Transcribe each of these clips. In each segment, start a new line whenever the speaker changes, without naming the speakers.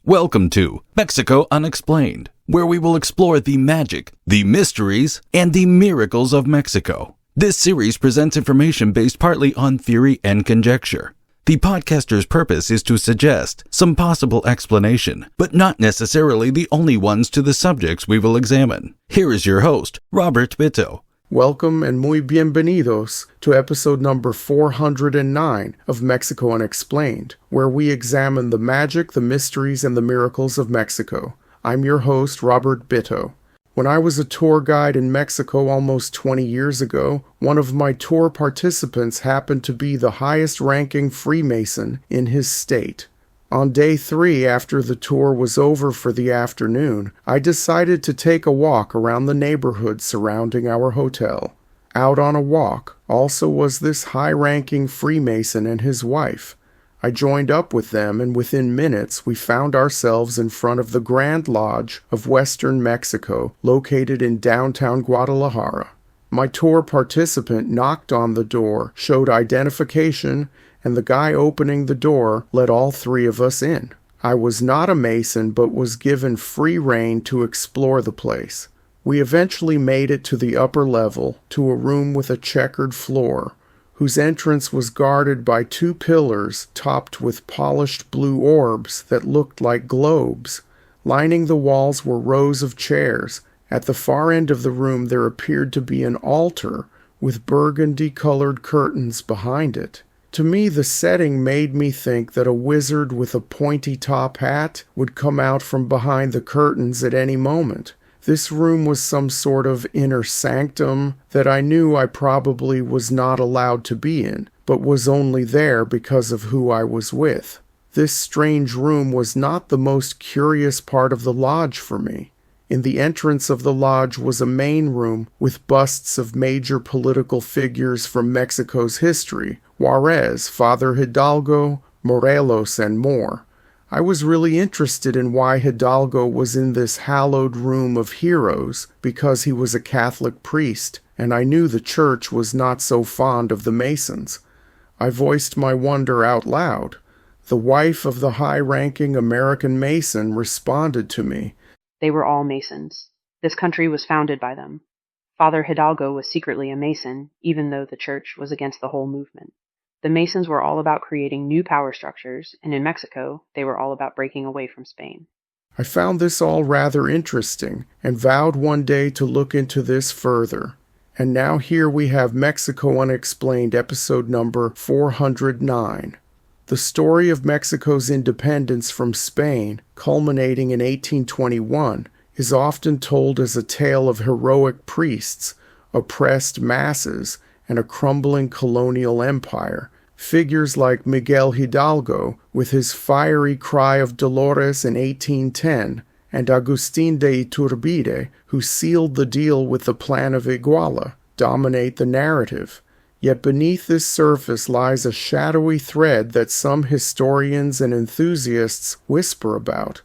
Welcome to Mexico Unexplained, where we will explore the magic, the mysteries, and the miracles of Mexico. This series presents information based partly on theory and conjecture. The podcaster's purpose is to suggest some possible explanation, but not necessarily the only ones to the subjects we will examine. Here is your host, Robert Bitto.
Welcome and muy bienvenidos to episode number 409 of Mexico Unexplained, where we examine the magic, the mysteries, and the miracles of Mexico. I'm your host, Robert Bitto. When I was a tour guide in Mexico almost 20 years ago, one of my tour participants happened to be the highest-ranking Freemason in his state. On day 3, after the tour was over for the afternoon, I decided to take a walk around the neighborhood surrounding our hotel. Out on a walk also was this high-ranking Freemason and his wife. I joined up with them, and within minutes we found ourselves in front of the Grand Lodge of Western Mexico, located in downtown Guadalajara. My tour participant knocked on the door, showed identification, and the guy opening the door let all three of us in. I was not a Mason, but was given free rein to explore the place. We eventually made it to the upper level, to a room with a checkered floor, whose entrance was guarded by 2 pillars topped with polished blue orbs that looked like globes. Lining the walls were rows of chairs. At the far end of the room there appeared to be an altar with burgundy-colored curtains behind it. To me, the setting made me think that a wizard with a pointy top hat would come out from behind the curtains at any moment. This room was some sort of inner sanctum that I knew I probably was not allowed to be in, but was only there because of who I was with. This strange room was not the most curious part of the lodge for me. In the entrance of the lodge was a main room with busts of major political figures from Mexico's history: Juarez, Father Hidalgo, Morelos, and more. I was really interested in why Hidalgo was in this hallowed room of heroes, because he was a Catholic priest, and I knew the church was not so fond of the Masons. I voiced my wonder out loud. The wife of the high-ranking American Mason responded to me.
They were all Masons. This country was founded by them. Father Hidalgo was secretly a Mason, even though the church was against the whole movement. The Masons were all about creating new power structures, and in Mexico, they were all about breaking away from Spain.
I found this all rather interesting, and vowed one day to look into this further. And now here we have Mexico Unexplained, episode number 409. The story of Mexico's independence from Spain, culminating in 1821, is often told as a tale of heroic priests, oppressed masses, and a crumbling colonial empire. Figures like Miguel Hidalgo, with his fiery cry of Dolores in 1810, and Agustín de Iturbide, who sealed the deal with the Plan of Iguala, dominate the narrative. Yet beneath this surface lies a shadowy thread that some historians and enthusiasts whisper about: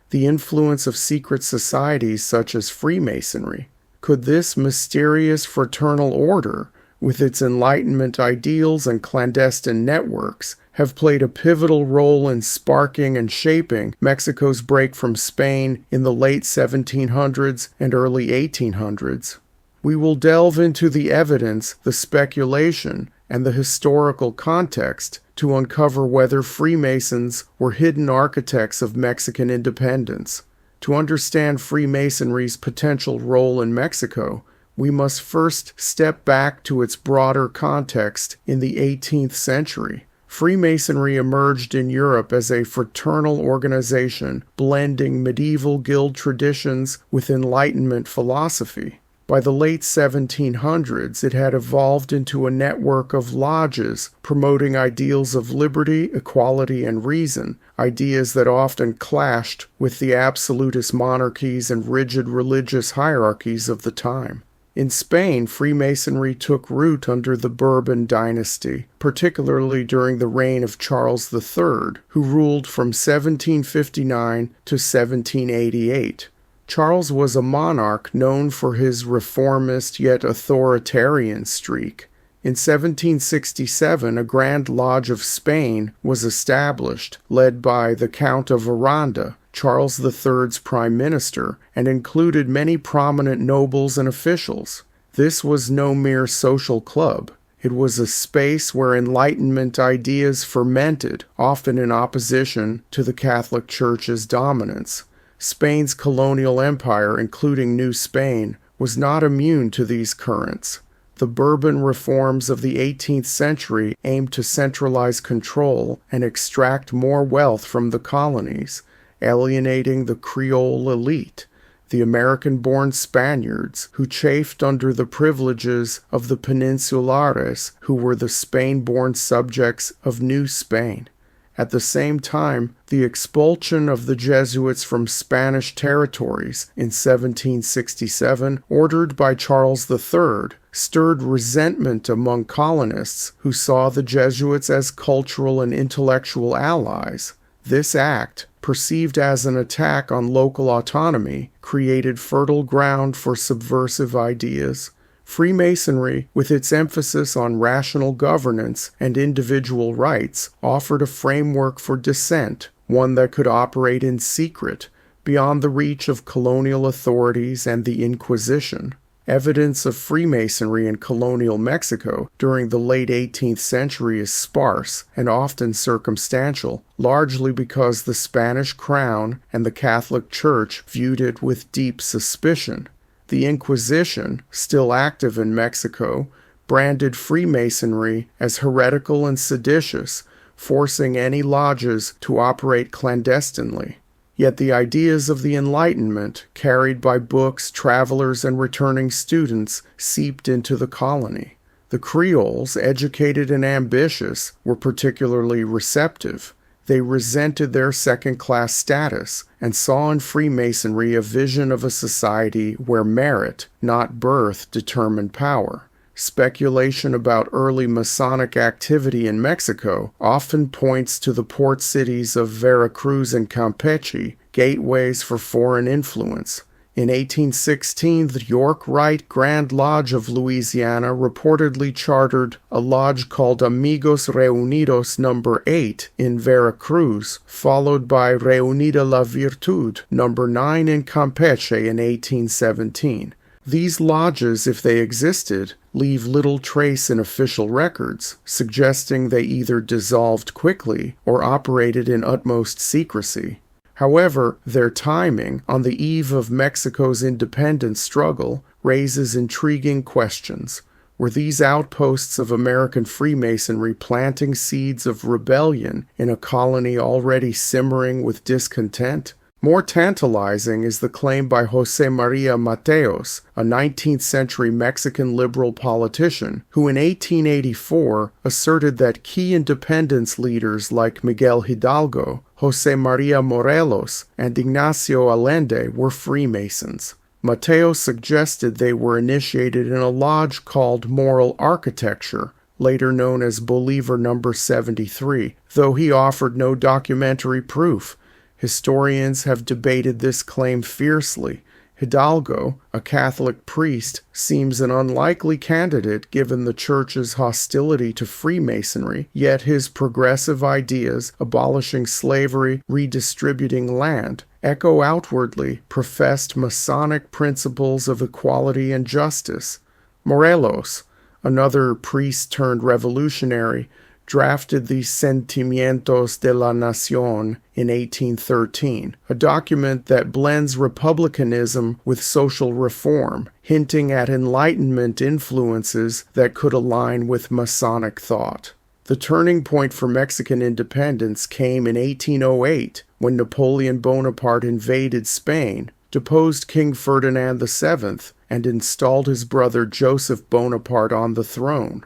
the influence of secret societies such as Freemasonry. Could this mysterious fraternal order, with its Enlightenment ideals and clandestine networks, have played a pivotal role in sparking and shaping Mexico's break from Spain in the late 1700s and early 1800s? We will delve into the evidence, the speculation, and the historical context to uncover whether Freemasons were hidden architects of Mexican independence. To understand Freemasonry's potential role in Mexico, we must first step back to its broader context in the 18th century. Freemasonry emerged in Europe as a fraternal organization blending medieval guild traditions with Enlightenment philosophy. By the late 1700s, it had evolved into a network of lodges promoting ideals of liberty, equality, and reason, ideas that often clashed with the absolutist monarchies and rigid religious hierarchies of the time. In Spain, Freemasonry took root under the Bourbon dynasty, particularly during the reign of Charles III, who ruled from 1759 to 1788. Charles was a monarch known for his reformist yet authoritarian streak. In 1767, a Grand Lodge of Spain was established, led by the Count of Aranda, Charles III's prime minister, and included many prominent nobles and officials. This was no mere social club. It was a space where Enlightenment ideas fermented, often in opposition to the Catholic Church's dominance. Spain's colonial empire, including New Spain, was not immune to these currents. The Bourbon reforms of the 18th century aimed to centralize control and extract more wealth from the colonies, alienating the Creole elite, the American-born Spaniards who chafed under the privileges of the Peninsulares, who were the Spain-born subjects of New Spain. At the same time, the expulsion of the Jesuits from Spanish territories in 1767, ordered by Charles III, stirred resentment among colonists who saw the Jesuits as cultural and intellectual allies. This act, perceived as an attack on local autonomy, created fertile ground for subversive ideas. Freemasonry, with its emphasis on rational governance and individual rights, offered a framework for dissent, one that could operate in secret, beyond the reach of colonial authorities and the Inquisition. Evidence of Freemasonry in colonial Mexico during the late 18th century is sparse and often circumstantial, largely because the Spanish crown and the Catholic Church viewed it with deep suspicion. The Inquisition, still active in Mexico, branded Freemasonry as heretical and seditious, forcing any lodges to operate clandestinely. Yet the ideas of the Enlightenment, carried by books, travelers, and returning students, seeped into the colony. The Creoles, educated and ambitious, were particularly receptive. They resented their second-class status and saw in Freemasonry a vision of a society where merit, not birth, determined power. Speculation about early Masonic activity in Mexico often points to the port cities of Veracruz and Campeche, gateways for foreign influence. In 1816, the York Rite Grand Lodge of Louisiana reportedly chartered a lodge called Amigos Reunidos No. 8 in Veracruz, followed by Reunida la Virtud No. 9 in Campeche in 1817. These lodges, if they existed, leave little trace in official records, suggesting they either dissolved quickly or operated in utmost secrecy. However, their timing, on the eve of Mexico's independence struggle, raises intriguing questions. Were these outposts of American Freemasonry planting seeds of rebellion in a colony already simmering with discontent? More tantalizing is the claim by José María Mateos, a 19th-century Mexican liberal politician, who in 1884 asserted that key independence leaders like Miguel Hidalgo, José María Morelos, and Ignacio Allende were Freemasons. Mateos suggested they were initiated in a lodge called Moral Architecture, later known as Bolívar No. 73, though he offered no documentary proof. Historians have debated this claim fiercely. Hidalgo, a Catholic priest, seems an unlikely candidate given the Church's hostility to Freemasonry, yet his progressive ideas, abolishing slavery, redistributing land, echo outwardly professed Masonic principles of equality and justice. Morelos, another priest-turned-revolutionary, drafted the Sentimientos de la Nación in 1813, a document that blends republicanism with social reform, hinting at Enlightenment influences that could align with Masonic thought. The turning point for Mexican independence came in 1808, when Napoleon Bonaparte invaded Spain, deposed King Ferdinand VII, and installed his brother Joseph Bonaparte on the throne.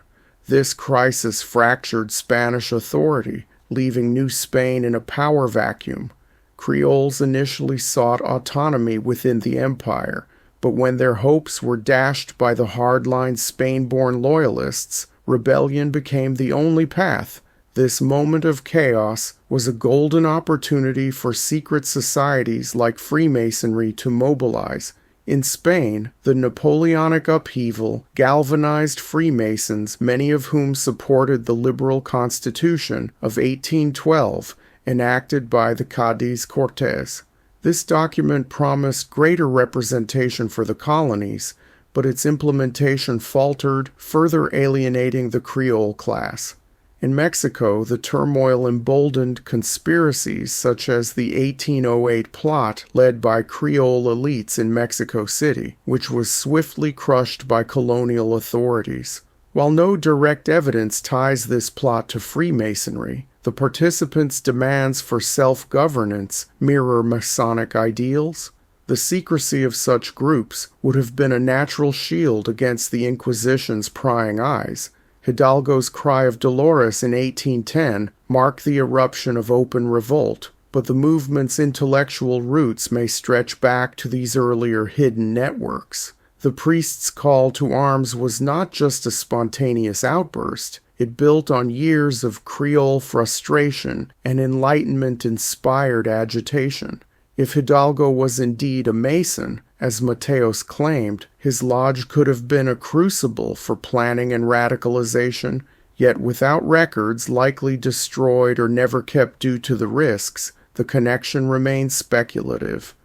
This crisis fractured Spanish authority, leaving New Spain in a power vacuum. Creoles initially sought autonomy within the empire, but when their hopes were dashed by the hardline Spain-born loyalists, rebellion became the only path. This moment of chaos was a golden opportunity for secret societies like Freemasonry to mobilize. In Spain, the Napoleonic upheaval galvanized Freemasons, many of whom supported the liberal constitution of 1812, enacted by the Cádiz Cortes. This document promised greater representation for the colonies, but its implementation faltered, further alienating the Creole class. In Mexico, the turmoil emboldened conspiracies such as the 1808 plot led by Creole elites in Mexico City, which was swiftly crushed by colonial authorities. While no direct evidence ties this plot to Freemasonry, the participants' demands for self-governance mirror Masonic ideals. The secrecy of such groups would have been a natural shield against the Inquisition's prying eyes. Hidalgo's cry of Dolores in 1810 marked the eruption of open revolt, but the movement's intellectual roots may stretch back to these earlier hidden networks. The priest's call to arms was not just a spontaneous outburst. It built on years of Creole frustration and Enlightenment-inspired agitation. If Hidalgo was indeed a Mason, as Mateos claimed, his lodge could have been a crucible for planning and radicalization, yet without records likely destroyed or never kept due to the risks, the connection remains speculative.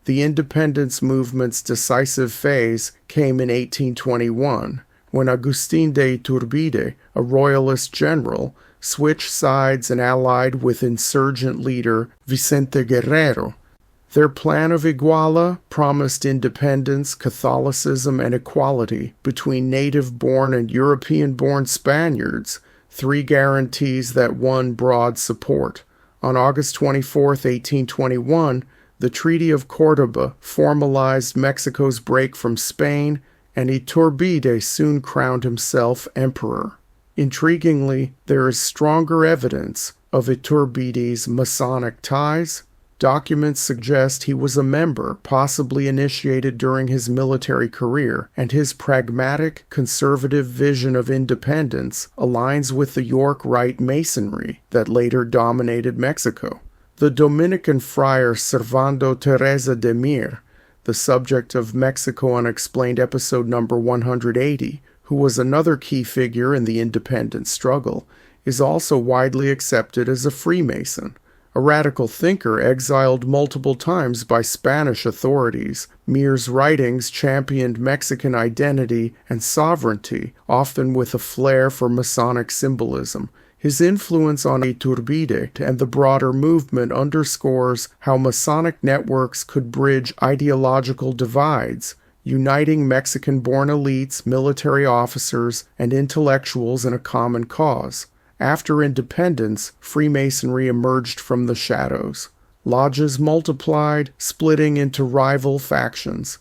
The independence movement's decisive phase came in 1821, when Agustin de Iturbide, a royalist general, switched sides and allied with insurgent leader Vicente Guerrero. Their plan of Iguala promised independence, Catholicism, and equality between native-born and European-born Spaniards, three guarantees that won broad support. On August 24, 1821, the Treaty of Córdoba formalized Mexico's break from Spain, and Iturbide soon crowned himself emperor. Intriguingly, there is stronger evidence of Iturbide's Masonic ties. Documents suggest he was a member, possibly initiated during his military career, and his pragmatic, conservative vision of independence aligns with the York Rite Masonry that later dominated Mexico. The Dominican friar Servando Teresa de Mir, the subject of Mexico Unexplained episode number 180, who was another key figure in the independence struggle, is also widely accepted as a Freemason. A radical thinker exiled multiple times by Spanish authorities, Mir's writings championed Mexican identity and sovereignty, often with a flair for Masonic symbolism. His influence on Iturbide and the broader movement underscores how Masonic networks could bridge ideological divides, uniting Mexican-born elites, military officers, and intellectuals in a common cause. After independence, Freemasonry emerged from the shadows. Lodges multiplied, splitting into rival factions.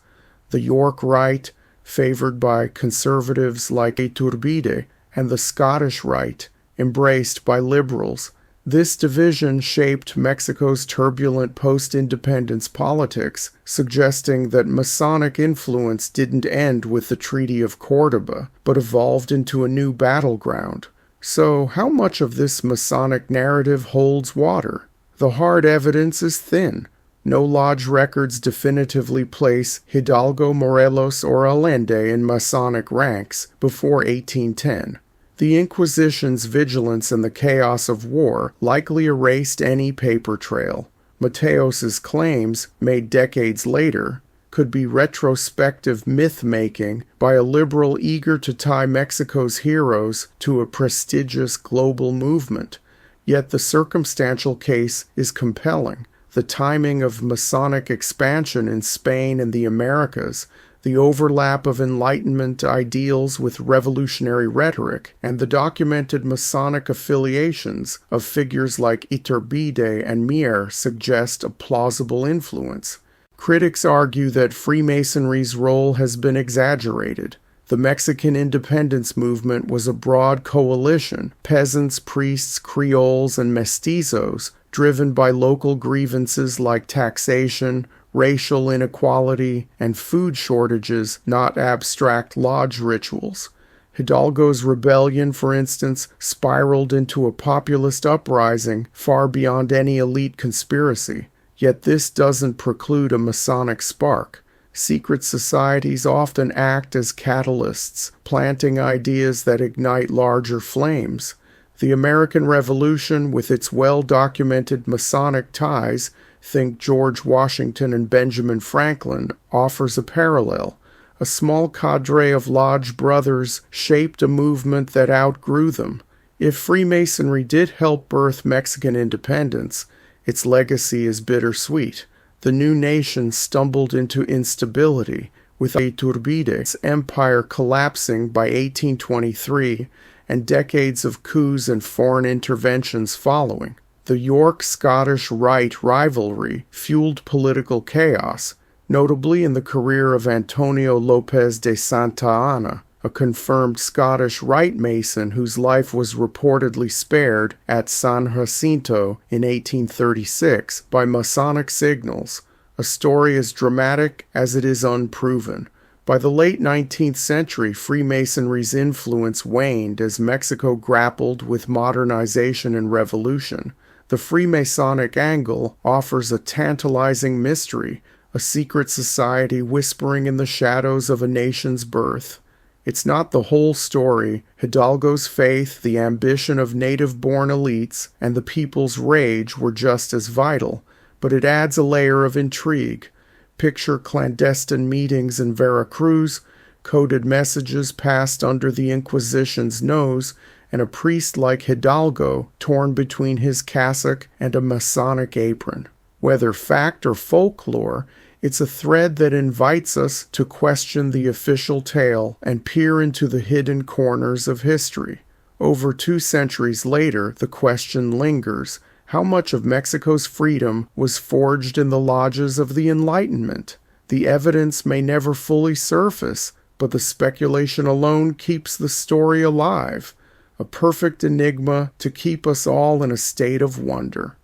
The York Rite, favored by conservatives like Iturbide, and the Scottish Rite, embraced by liberals. This division shaped Mexico's turbulent post-independence politics, suggesting that Masonic influence didn't end with the Treaty of Córdoba, but evolved into a new battleground. So, how much of this Masonic narrative holds water? The hard evidence is thin. No lodge records definitively place Hidalgo, Morelos, or Allende in Masonic ranks before 1810. The Inquisition's vigilance and the chaos of war likely erased any paper trail. Mateos's claims, made decades later, could be retrospective myth-making by a liberal eager to tie Mexico's heroes to a prestigious global movement. Yet the circumstantial case is compelling. The timing of Masonic expansion in Spain and the Americas, the overlap of Enlightenment ideals with revolutionary rhetoric, and the documented Masonic affiliations of figures like Iturbide and Mir suggest a plausible influence. Critics argue that Freemasonry's role has been exaggerated. The Mexican independence movement was a broad coalition, peasants, priests, Creoles, and mestizos, driven by local grievances like taxation, racial inequality, and food shortages, not abstract lodge rituals. Hidalgo's rebellion, for instance, spiraled into a populist uprising far beyond any elite conspiracy. Yet this doesn't preclude a Masonic spark. Secret societies often act as catalysts, planting ideas that ignite larger flames. The American Revolution, with its well-documented Masonic ties, think George Washington and Benjamin Franklin, offers a parallel. A small cadre of lodge brothers shaped a movement that outgrew them. If Freemasonry did help birth Mexican independence, its legacy is bittersweet. The new nation stumbled into instability, with Iturbide's empire collapsing by 1823 and decades of coups and foreign interventions following. The York-Scottish Rite rivalry fueled political chaos, notably in the career of Antonio Lopez de Santa Anna, a confirmed Scottish Rite Mason whose life was reportedly spared at San Jacinto in 1836 by Masonic signals, a story as dramatic as it is unproven. By the late 19th century, Freemasonry's influence waned as Mexico grappled with modernization and revolution. The Freemasonic angle offers a tantalizing mystery, a secret society whispering in the shadows of a nation's birth. It's not the whole story. Hidalgo's faith, the ambition of native-born elites, and the people's rage were just as vital, but it adds a layer of intrigue. Picture clandestine meetings in Veracruz, coded messages passed under the Inquisition's nose, and a priest like Hidalgo torn between his cassock and a Masonic apron. Whether fact or folklore, it's a thread that invites us to question the official tale and peer into the hidden corners of history. Over 2 centuries later, the question lingers: how much of Mexico's freedom was forged in the lodges of the Enlightenment? The evidence may never fully surface, but the speculation alone keeps the story alive. A perfect enigma to keep us all in a state of wonder.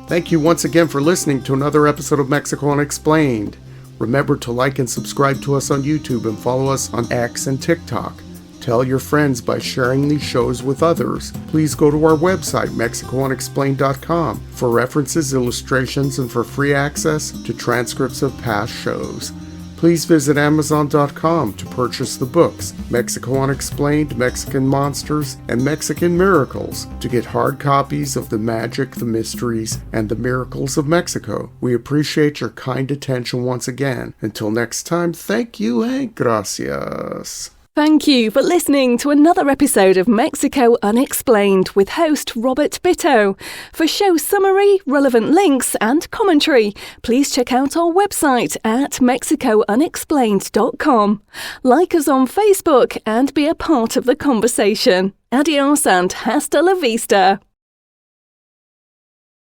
Thank you once again for listening to another episode of Mexico Unexplained. Remember to like and subscribe to us on YouTube and follow us on X and TikTok. Tell your friends by sharing these shows with others. Please go to our website, MexicoUnexplained.com, for references, illustrations, and for free access to transcripts of past shows. Please visit Amazon.com to purchase the books Mexico Unexplained, Mexican Monsters, and Mexican Miracles to get hard copies of the magic, the mysteries, and the miracles of Mexico. We appreciate your kind attention once again. Until next time, thank you and gracias.
Thank you for listening to another episode of Mexico Unexplained with host Robert Bitto. For show summary, relevant links and commentary, please check out our website at mexicounexplained.com. Like us on Facebook and be a part of the conversation. Adios and hasta la vista.